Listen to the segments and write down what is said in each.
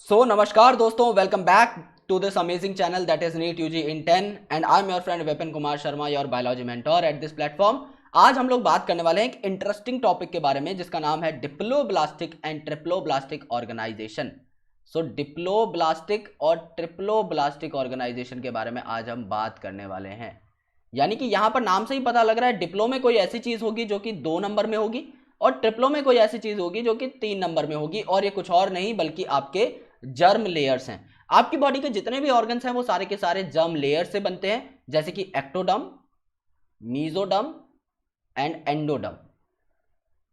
नमस्कार दोस्तों, welcome back to this amazing channel that is NEET UG in 10 and I am your friend Vipin Kumar Sharma, your biology mentor at this platform. आज हम लोग बात करने वाले हैं एक इंटरेस्टिंग टॉपिक के बारे में जिसका नाम है diploblastic and triploblastic organisation. Diploblastic और ट्रिप्लोब्लास्टिक ऑर्गेनाइजेशन के बारे में आज हम बात करने वाले हैं। यानी कि यहां पर नाम से ही पता लग रहा है, डिप्लो में कोई ऐसी चीज होगी जो कि 2 नंबर में होगी और ट्रिप्लो में कोई ऐसी चीज होगी जो कि 3 नंबर में होगी, और ये कुछ और नहीं बल्कि आपके जर्म लेयर्स हैं। आपकी बॉडी के जितने भी ऑर्गन्स हैं वो सारे के सारे जर्म लेयर से बनते हैं, जैसे कि एक्टोडर्म, मीजोडर्म एंड एंडोडर्म।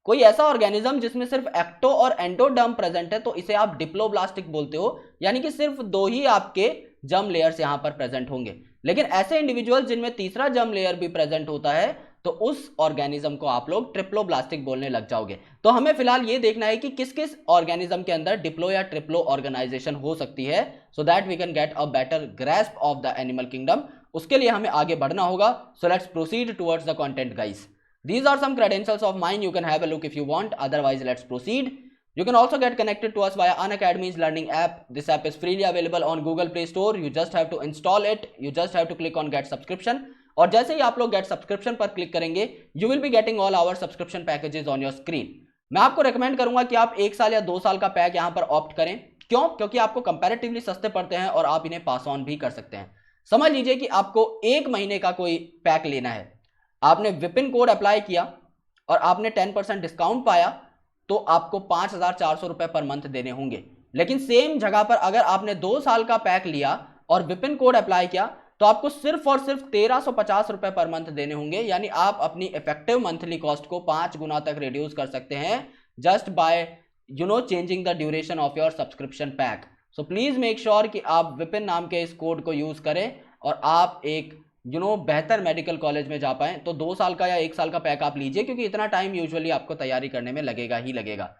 कोई ऐसा ऑर्गेनिज्म जिसमें सिर्फ एक्टो और एंडोडर्म प्रेजेंट है तो इसे आप डिप्लोब्लास्टिक बोलते हो, यानी कि सिर्फ 2 ही आपके जर्म लेयर्स यहां पर प्रेजेंट होंगे। लेकिन ऐसे इंडिविजुअल जिनमें तीसरा जर्म लेयर भी प्रेजेंट होता है तो उस ऑर्गेनिज्म को आप लोग ट्रिप्लोब्लास्टिक बोलने लग जाओगे। तो हमें फिलहाल ये देखना है कि किस किस ऑर्गेनिज्म के अंदर डिप्लो या ट्रिप्लो ऑर्गेनाइजेशन हो सकती है, so that we can get a better grasp of the animal kingdom. उसके लिए हमें आगे बढ़ना होगा। So let's proceed towards the content guys. These are some credentials of mine. You can have a look if you want. Otherwise, let's proceed. You can also get connected to us via Unacademy's learning app. This app is freely available on Google Play Store. You just have to install it. You just have to click on Get Subscription. और जैसे ही आप लोग Get Subscription पर click करेंगे, you will be getting all our subscription packages on your screen. मैं आपको recommend करूंगा कि आप 1 साल या 2 साल का पैक यहाँ पर ऑप्ट करें। क्यों? क्योंकि आपको कंपैरेटिवली सस्ते पड़ते हैं और आप इन्हें पास ऑन भी कर सकते हैं। समझ लीजिए कि आपको 1 महीने का कोई पैक लेना है, आपने विपिन कोड अप्लाई किया और आपने 10% डिस्काउंट पाया तो आपको 5,400 रुपए पर मंथ देने होंगे। लेकिन सेम जगह पर अगर आपने 2 साल का पैक लिया और विपिन कोड अप्लाई किया तो आपको सिर्फ और सिर्फ 1,350 रुपए पर मंथ देने होंगे। यानी आप अपनी इफेक्टिव मंथली कॉस्ट को 5 गुना तक रिड्यूस कर सकते हैं just by changing the duration of your subscription pack. So please make sure कि आप विपिन नाम के इस कोड को यूज करें और आप एक बेहतर मेडिकल कॉलेज में जा पाए। तो 2 साल का या 1 साल का पैक आप लीजिए, क्योंकि इतना टाइम यूजुअली आपको तैयारी करने में लगेगा ही लगेगा।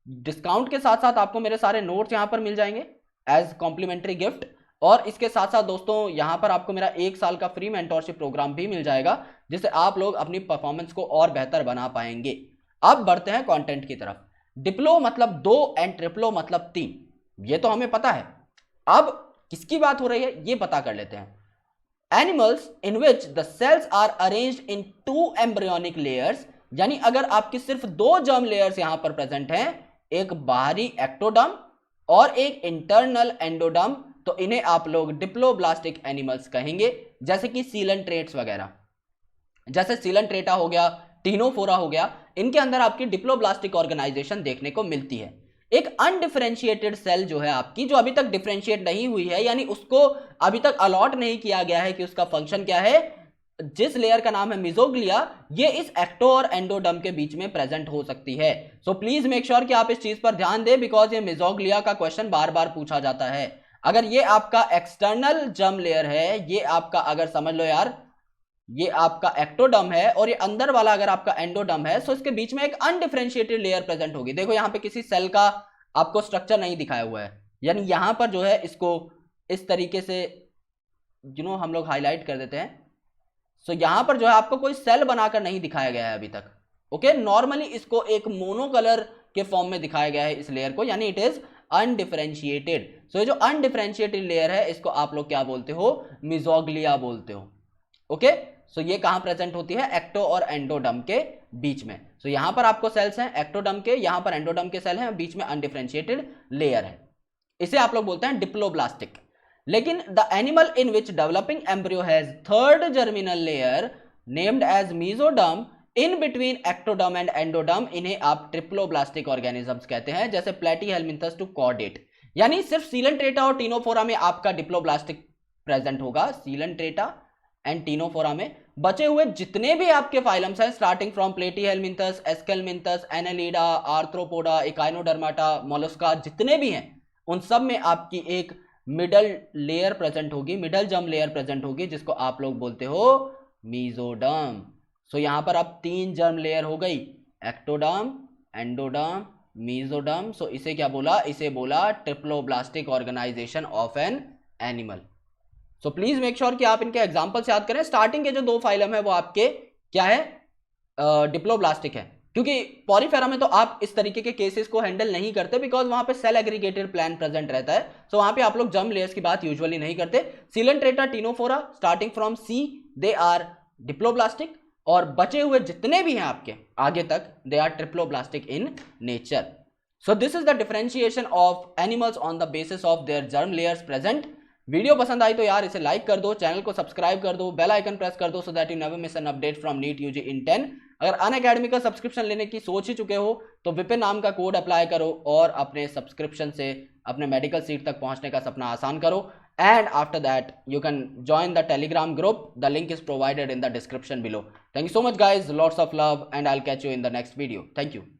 डिस्काउंट के साथ साथ आपको मेरे सारे नोट्स यहां पर मिल जाएंगे एज कॉम्प्लीमेंट्री गिफ्ट, और इसके साथ साथ दोस्तों यहां पर आपको मेरा 1 साल का फ्री मेंटोरशिप प्रोग्राम भी मिल जाएगा, जिससे आप लोग अपनी परफॉर्मेंस को और बेहतर बना पाएंगे। अब बढ़ते हैं कंटेंट की तरफ। डिप्लो मतलब 2 एंड ट्रिप्लो मतलब 3, ये तो हमें पता है। अब किसकी बात हो रही है ये पता कर लेते हैं। Animals in which the cells are arranged in 2 embryonic layers, यानी अगर आपकी सिर्फ 2 जर्म लेयर्स यहां पर प्रेजेंट हैं, एक बाहरी एक्टोडर्म और एक इंटरनल एंडोडर्म, तो इन्हें आप लोग डिप्लोब्लास्टिक एनिमल्स कहेंगे। जैसे कि सीलेंट्रेट्स वगैरह, जैसे सीलेंट्रेटा हो गया, टीनोफोरा हो गया, इनके अंदर आपकी डिप्लोब्लास्टिक ऑर्गेनाइजेशन देखने को मिलती है। एक अनडिफरेंशिएटेड सेल जो है आपकी, जो अभी तक डिफरेंशिएट नहीं हुई है, यानी उसको अभी तक अलॉट नहीं किया गया है कि उसका फंक्शन क्या है, जिस लेयर का नाम है मिजोग्लिया, ये इस एक्टो और एंडोडर्म के बीच में प्रेजेंट हो सकती है। सो प्लीज मेक श्योर कि आप इस चीज पर ध्यान दें, बिकॉज ये मिजोग्लिया का क्वेश्चन बार बार पूछा जाता है। अगर ये आपका एक्सटर्नल जर्म लेयर है, ये आपका अगर समझ लो यार ये आपका एक्टोडर्म है और ये अंदर वाला अगर आपका एंडोडर्म है, सो इसके बीच में एक अनडिफरेंशिएटेड लेयर प्रेजेंट होगी। देखो यहां पे किसी सेल का आपको स्ट्रक्चर नहीं दिखाया हुआ है, यानी यहां पर जो है इसको इस तरीके से हम लोग हाईलाइट कर देते हैं। सो यहां पर जो है आपको कोई सेल बनाकर नहीं दिखाया गया है अभी तक। ओके, नॉर्मली इसको एक मोनो कलर के फॉर्म में दिखाया गया है इस लेयर को, यानी इट इज अनडिफरेंशिएटेड। सो ये जो अनडिफरेंशिएटेड लेयर है इसको आप लोग क्या बोलते हो, मिजोग्लिया बोलते हो। ओके, सो ये कहां प्रेजेंट होती है, एक्टो और एंडोडर्म के बीच में। सो यहां पर आपको सेल्स हैं एक्टोडर्म के, यहां पर एंडोडर्म के सेल हैं, बीच में अनडिफरेंशिएटेड लेयर है, इसे आप लोग बोलते हैं डिप्लोब्लास्टिक। लेकिन the animal in which developing embryo has third germinal layer named as mesoderm in between ectoderm and endoderm, इन्हें आप ट्रिप्लोब्लास्टिक ऑर्गेनिजम्स कहते हैं, जैसे प्लेटीहेलमिंथस टू कॉर्डेट। यानी सिर्फ सीलेंट्रेटा और टीनोफोरा में आपका डिप्लोब्लास्टिक प्रेजेंट होगा, सीलेंट्रेटा एंड टीनोफोरा में। बचे हुए जितने भी आपके फाइलम्स हैं, starting from platyhelminthes, aschelminthes, annelida, arthropoda, echinodermata, mollusca, जितने भी हैं उन सब में आपकी एक मिडल लेयर प्रेजेंट होगी, मिडल जर्म लेयर प्रेजेंट होगी, जिसको आप लोग बोलते हो मीजोडर्म। सो यहां पर अब 3 जर्म लेयर हो गई, एक्टोडर्म, एंडोडर्म, मीजोडर्म। सो इसे क्या बोला, इसे बोला triploblastic organisation of an animal. So please make sure कि आप इनके एग्जांपल्स याद करें। स्टार्टिंग के जो 2 फाइलम है वो आपके क्या है, डिप्लोब्लास्टिक है। क्योंकि पॉरीफेरा में तो आप इस तरीके के केसेस को हैंडल नहीं करते बिकॉज वहां पे सेल एग्रीगेटेड प्लान प्रेजेंट रहता है, सो वहां पे आप लोग जर्म लेयर्स की बात यूजुअली नहीं करते। Coelenterata Ctenophora starting from C they are diploblastic, और बचे हुए जितने भी हैं आपके आगे तक they are triploblastic in nature. So this is the differentiation of animals on the basis of their germ layers present. Video पसंद आई तो यार इसे लाइक कर दो, चैनल को सब्सक्राइब कर दो, बेल आइकन प्रेस कर दो so that you never miss an update from NEET UG in 10। अगर अनअकैडमी का सब्सक्रिप्शन लेने की सोच ही चुके हो तो विपिन नाम का कोड अप्लाई करो और अपने सब्सक्रिप्शन से अपने मेडिकल सीट तक पहुंचने का सपना आसान करो। And after that you can join the Telegram group. The link is provided in the description below. Thank you so much guys, lots of love, and I'll catch you in the next video. Thank you.